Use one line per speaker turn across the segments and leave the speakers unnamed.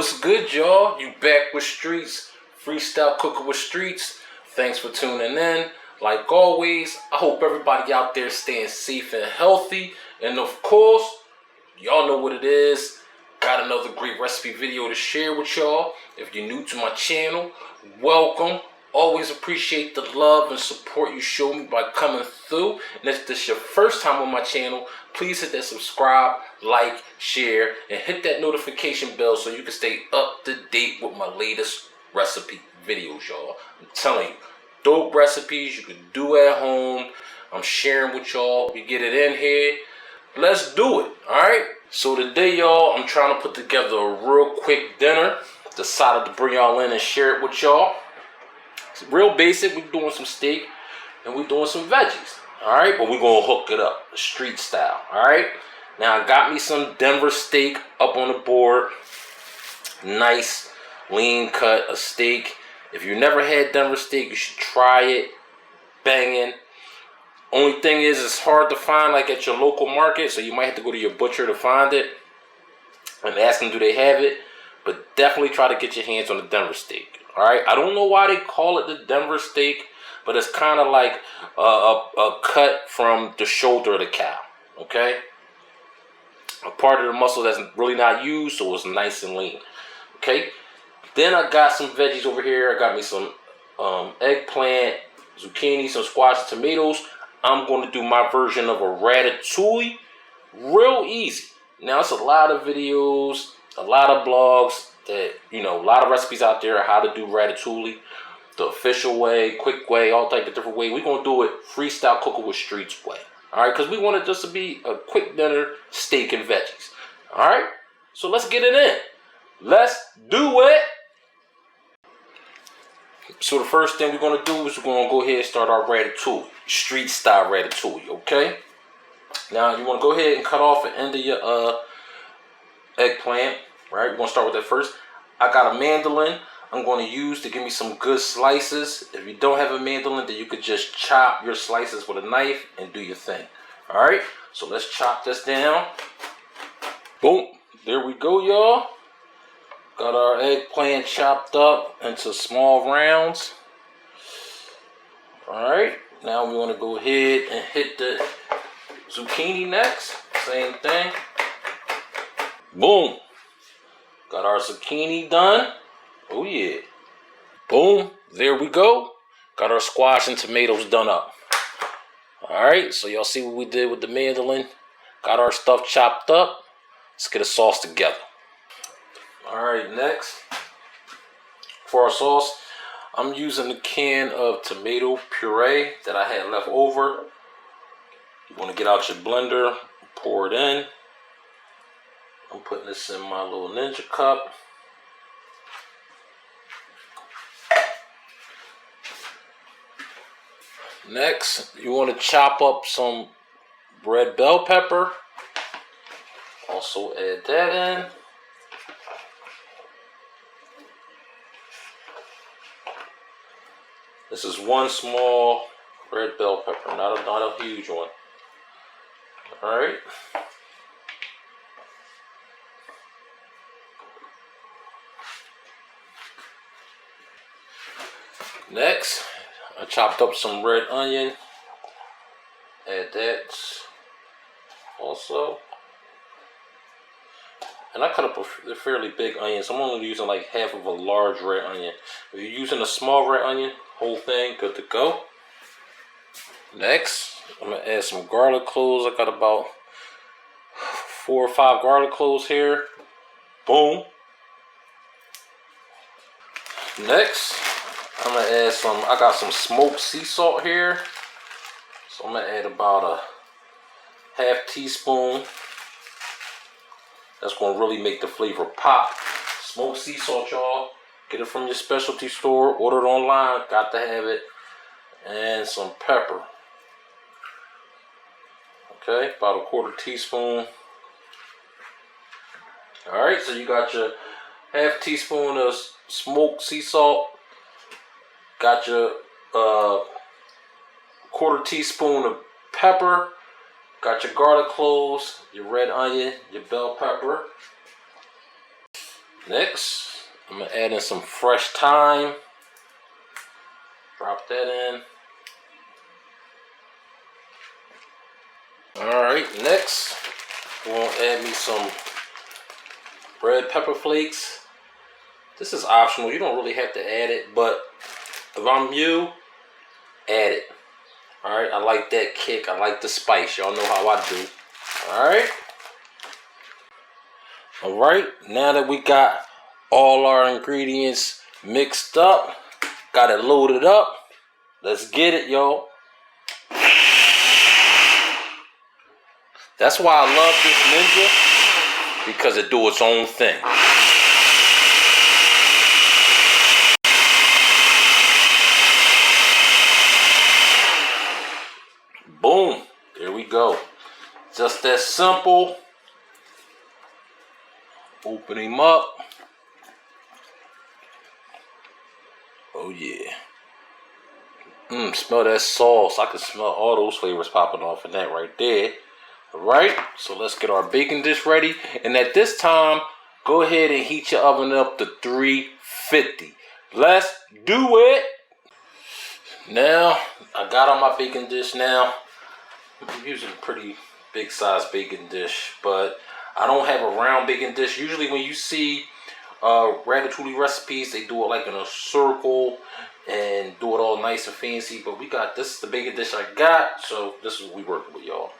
What's good, y'all? You back with Streets, freestyle cooking with Streets. Thanks for tuning in. Like always, I hope everybody out there staying safe and healthy. And of course, y'all know what it is. Got another great recipe video to share with y'all. If you're new to my channel, welcome. Always appreciate the love and support you show me by coming through. And if this is your first time on my channel, please hit that subscribe, like, share, and hit that notification bell so you can stay up to date with my latest recipe videos, y'all. I'm telling you, dope recipes you can do at home. I'm sharing with y'all. We get it in here. Let's do it, alright? So today, y'all, I'm trying to put together a real quick dinner. Decided to bring y'all in and share it with y'all. It's real basic. We're doing some steak and we're doing some veggies. Alright, but we're going to hook it up, street style. Alright, now I got me some Denver steak up on the board. Nice, lean cut of steak. If you never had Denver steak, you should try it. Banging. Only thing is, it's hard to find like at your local market, so you might have to go to your butcher to find it and ask them do they have it. But definitely try to get your hands on the Denver steak. Alright, I don't know why they call it the Denver steak, but it's kind of like a cut from the shoulder of the cow, okay? A part of the muscle that's really not used, so it's nice and lean, okay? Then I got some veggies over here. I got me some eggplant, zucchini, some squash, and tomatoes. I'm going to do my version of a ratatouille. Real easy. Now, it's a lot of videos, a lot of blogs, that, you know, a lot of recipes out there on how to do ratatouille. The official way, quick way, all type of different way. We're going to do it freestyle cooking with Streets way. Alright, because we want it just to be a quick dinner, steak and veggies. Alright, so let's get it in. Let's do it. So the first thing we're going to do is we're going to go ahead and start our ratatouille. Street style ratatouille, okay? Now you want to go ahead and cut off the end of your eggplant. Right, we're going to start with that first. I got a mandolin I'm going to use to give me some good slices. If you don't have a mandolin, then you could just chop your slices with a knife and do your thing. Alright, so let's chop this down. Boom, there we go, y'all. Got our eggplant chopped up into small rounds. Alright, now we want to go ahead and hit the zucchini next. Same thing. Boom. Got our zucchini done. Oh yeah. Boom. There we go. Got our squash and tomatoes done up. Alright, so y'all see what we did with the mandolin. Got our stuff chopped up. Let's get a sauce together. Alright, next. For our sauce, I'm using a can of tomato puree that I had left over. You want to get out your blender, pour it in. I'm putting this in my little Ninja cup. Next, you want to chop up some red bell pepper. Also add that in. This is one small red bell pepper, not a huge one. Alright. Next, I chopped up some red onion. Add that also. And I cut up a fairly big onion, so I'm only using like half of a large red onion. If you're using a small red onion, whole thing, good to go. Next, I'm going to add some garlic cloves. I got about 4 or 5 garlic cloves here. Boom. Next, I'm going to add some, I got some smoked sea salt here. So I'm going to add about a half teaspoon. That's going to really make the flavor pop. Smoked sea salt, y'all. Get it from your specialty store. Order it online. Got to have it. And some pepper. Okay, about a 1/4 teaspoon. Alright, so you got your half teaspoon of smoked sea salt. Got your 1/4 teaspoon of pepper. Got your garlic cloves, your red onion, your bell pepper. Next, I'm gonna add in some fresh thyme. Drop that in. Alright, next, we're gonna add me some red pepper flakes. This is optional, you don't really have to add it, but if I'm you, add it. Alright, I like that kick, I like the spice, y'all know how I do. Alright, now that we got all our ingredients mixed up, got it loaded up, let's get it, y'all. That's why I love this Ninja, because it do its own thing. Boom, there we go. Just that simple. Open him up. Oh yeah. Smell that sauce. I can smell all those flavors popping off in that right there. Alright, so let's get our baking dish ready. And at this time, go ahead and heat your oven up to 350. Let's do it. Now, I got on my baking dish now. I'm using a pretty big size baking dish, but I don't have a round baking dish. Usually when you see Ratatouille recipes, they do it like in a circle and do it all nice and fancy, but we got this, the baking dish I got, so this is what we working with, y'all.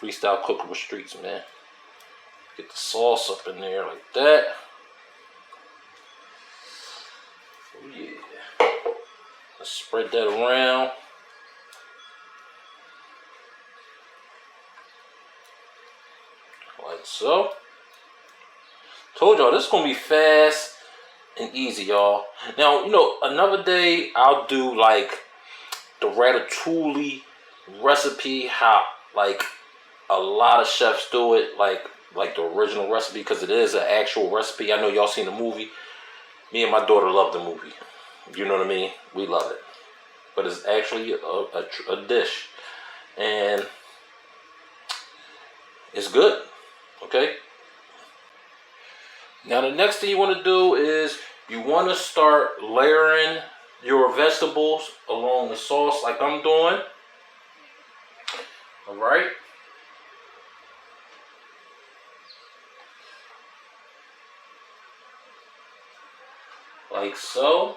Freestyle cooking with streets, man. Get the sauce up in there like that. Oh yeah. Let's spread that around. Like so. Told y'all this is gonna be fast and easy, y'all. Now, you know, another day I'll do like the Ratatouille recipe, how like a lot of chefs do it, like the original recipe, because it is an actual recipe. I know y'all seen the movie. Me and my daughter love the movie. You know what I mean? We love it. But it's actually a dish, and it's good. Okay. Now the next thing you want to do is you want to start layering your vegetables along the sauce like I'm doing. Alright. Like so.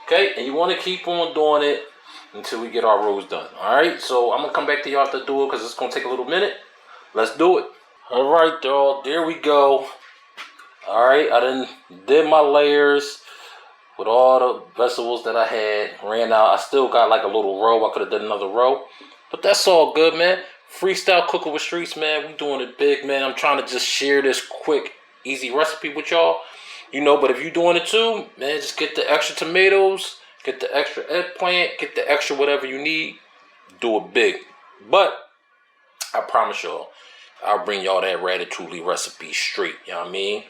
Okay, and you want to keep on doing it until we get our rolls done. Alright, so I'm going to come back to y'all to do it because it's going to take a little minute. Let's do it. Alright, y'all, there we go. Alright, I done did my layers with all the vegetables that I had. Ran out. I still got like a little row. I could have done another row. But that's all good, man. Freestyle cooking with streets, man. We doing it big, man. I'm trying to just share this quick, easy recipe with y'all. You know, but if you're doing it too, man, just get the extra tomatoes, get the extra eggplant, get the extra whatever you need. Do it big. But I promise y'all, I'll bring y'all that Ratatouille recipe straight. You know what I mean?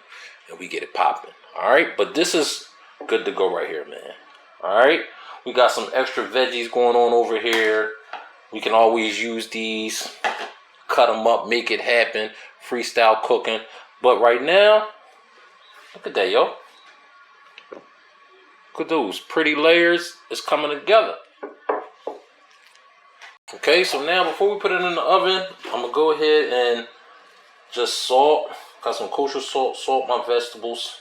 And we get it popping. Alright? But this is good to go right here, man. Alright? We got some extra veggies going on over here. We can always use these. Cut them up, make it happen. Freestyle cooking. But right now, look at that, yo. Look at those pretty layers. It's coming together. Okay, so now before we put it in the oven, I'm going to go ahead and just salt. Got some kosher salt. Salt my vegetables.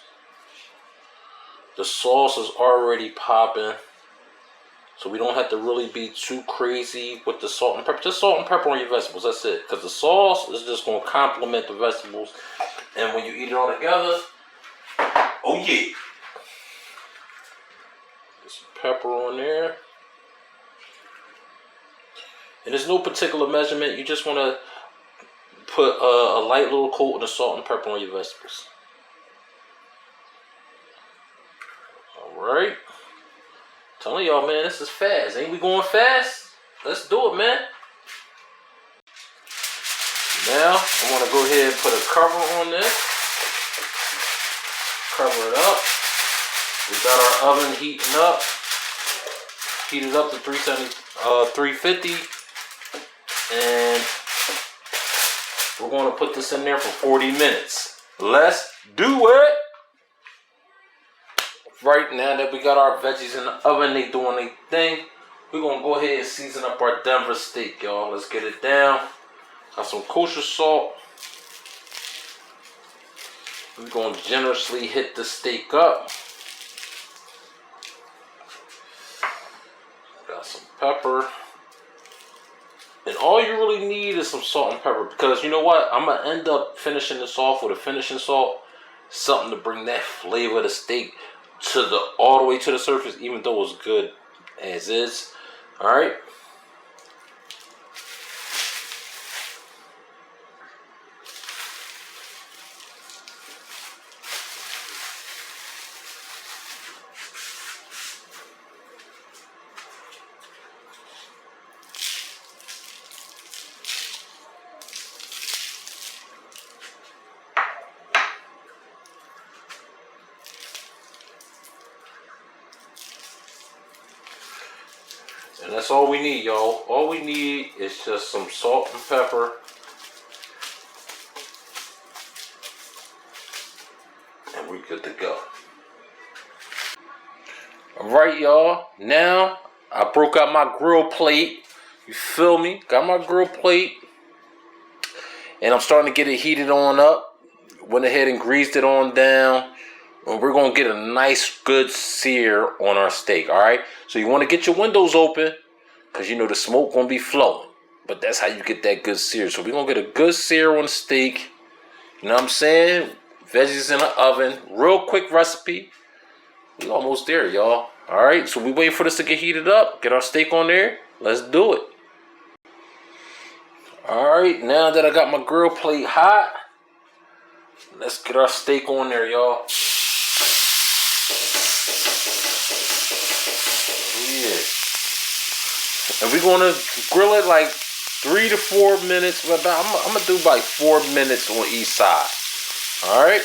The sauce is already popping. So we don't have to really be too crazy with the salt and pepper. Just salt and pepper on your vegetables. That's it. Because the sauce is just going to complement the vegetables. And when you eat it all together, oh yeah. Get some pepper on there. And there's no particular measurement. You just want to put a light little coat of the salt and pepper on your vegetables. Alright. Telling y'all, man, this is fast. Ain't we going fast? Let's do it, man. Now, I want to go ahead and put a cover on this. Cover it up. We got our oven heating up. Heat it up to 350. And we're going to put this in there for 40 minutes. Let's do it. Right now that we got our veggies in the oven, they doing their thing. We're going to go ahead and season up our Denver steak, y'all. Let's get it down. Got some kosher salt. We're going to generously hit the steak up. Got some pepper. And all you really need is some salt and pepper, because you know what? I'm going to end up finishing this off with a finishing salt. Something to bring that flavor of the steak to all the way to the surface, even though it's good as is. Alright. And that's all we need, y'all. All we need is just some salt and pepper. And we're good to go. Alright, y'all. Now, I broke out my grill plate. You feel me? Got my grill plate. And I'm starting to get it heated on up. Went ahead and greased it on down. And we're going to get a nice, good sear on our steak, alright? So you want to get your windows open, because you know the smoke going to be flowing. But that's how you get that good sear. So we're going to get a good sear on the steak. You know what I'm saying? Veggies in the oven. Real quick recipe. We almost there, y'all. Alright, so we wait for this to get heated up. Get our steak on there. Let's do it. Alright, now that I got my grill plate hot, let's get our steak on there, y'all. And we're going to grill it like 3 to 4 minutes. I'm going to do like 4 minutes on each side. Alright.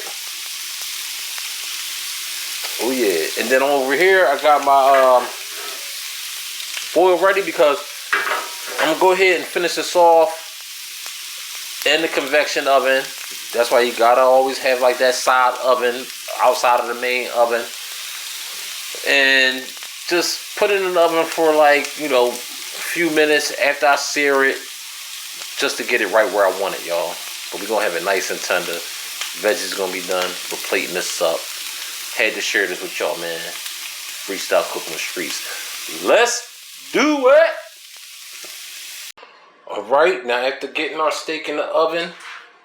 Oh yeah. And then over here, I got my foil ready, because I'm going to go ahead and finish this off in the convection oven. That's why you got to always have like that side oven outside of the main oven. And just put it in the oven for like, you know, few minutes after I sear it, just to get it right where I want it, y'all. But we're gonna have it nice and tender. Veggies gonna be done. We're plating this up. Had to share this with y'all, man. Freestyle cooking with streets. Let's do it. All right, now after getting our steak in the oven,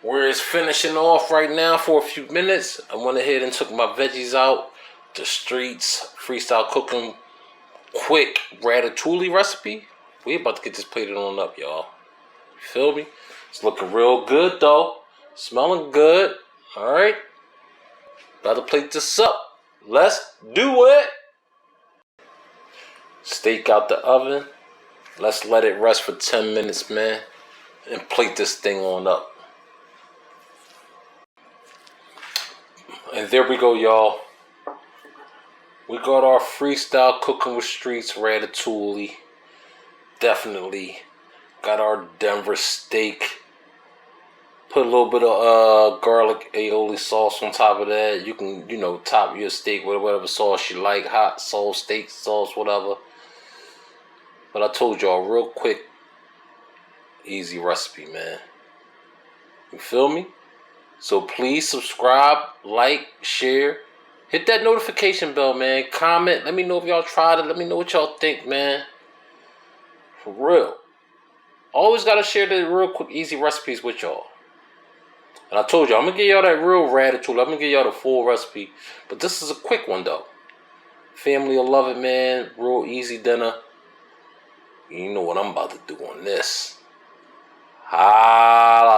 where it's finishing off right now for a few minutes, I went ahead and took my veggies out. The streets freestyle cooking quick ratatouille recipe. We about to get this plated on up, y'all. You feel me? It's looking real good, though. Smelling good. All right. About to plate this up. Let's do it. Steak out the oven. Let's let it rest for 10 minutes, man. And plate this thing on up. And there we go, y'all. We got our freestyle cooking with streets ratatouille. Definitely got our Denver steak. Put a little bit of garlic aioli sauce on top of that. You can, you know, top your steak with whatever sauce you like. Hot sauce, steak sauce, whatever. But I told y'all, real quick, easy recipe, man. You feel me? So please subscribe, like, share. Hit that notification bell, man. Comment. Let me know if y'all tried it. Let me know what y'all think, man. For real. Always got to share the real quick, easy recipes with y'all. And I told y'all, I'm going to give y'all that real ratatouille. I'm going to give y'all the full recipe. But this is a quick one, though. Family will love it, man. Real easy dinner. You know what I'm about to do on this. Holla.